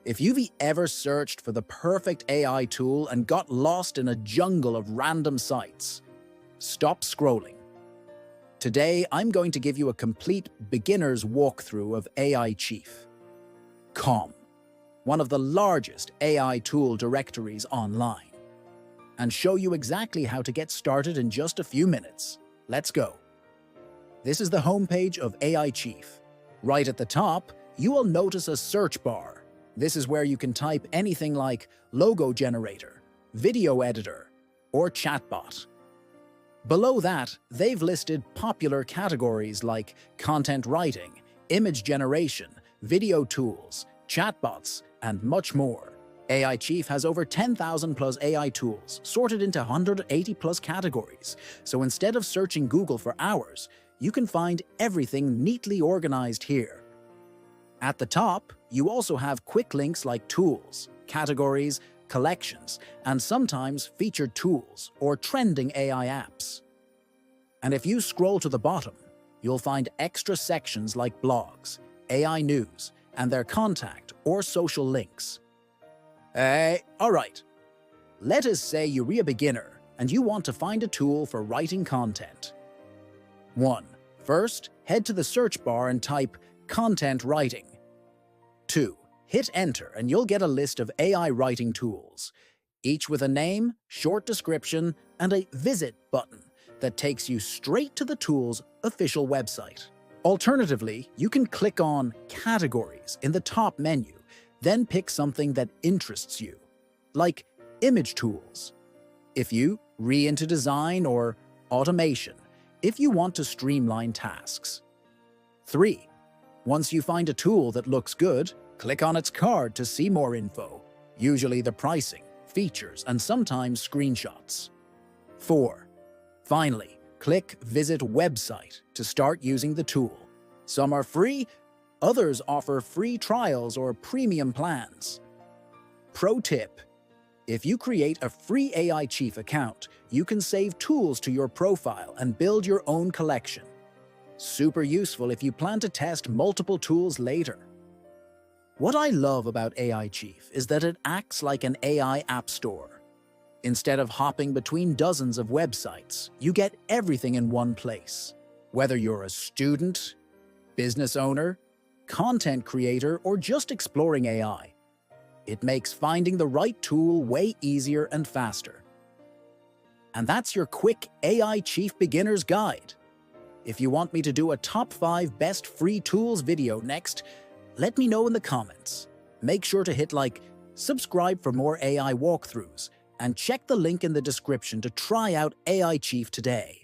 If you've ever searched for the perfect AI tool and got lost in a jungle of random sites, stop scrolling. Today, I'm going to give you a complete beginner's walkthrough of AIChief.com, one of the largest AI tool directories online, and show you exactly how to get started in just a few minutes. Let's go. This is the homepage of AIChief. Right at the top, you will notice a search bar. This is where you can type anything like logo generator, video editor, or chatbot. Below that, they've listed popular categories like content writing, image generation, video tools, chatbots, and much more. AIChief has over 10,000 plus AI tools sorted into 180 plus categories, so instead of searching Google for hours, you can find everything neatly organized here. At the top, you also have quick links like tools, categories, collections, and sometimes featured tools or trending AI apps. And if you scroll to the bottom, you'll find extra sections like blogs, AI news, and their contact or social links. Alright. Let us say you're a beginner and you want to find a tool for writing content. 1. First, head to the search bar and type content writing. 2. Hit enter and you'll get a list of AI writing tools, each with a name, short description, and a visit button that takes you straight to the tool's official website. Alternatively, you can click on categories in the top menu, then pick something that interests you, like image tools, if you into design, or automation, if you want to streamline tasks. 3. Once you find a tool that looks good, click on its card to see more info, usually the pricing, features, and sometimes screenshots. 4. Finally, click Visit Website to start using the tool. Some are free, others offer free trials or premium plans. Pro tip: if you create a free AIChief account, you can save tools to your profile and build your own collection. Super useful if you plan to test multiple tools later. What I love about AIChief is that it acts like an AI app store. Instead of hopping between dozens of websites, you get everything in one place. Whether you're a student, business owner, content creator, or just exploring AI, it makes finding the right tool way easier and faster. And that's your quick AIChief Beginner's Guide. If you want me to do a top 5 best free tools video next, let me know in the comments. Make sure to hit like, subscribe for more AI walkthroughs, and check the link in the description to try out AIChief today.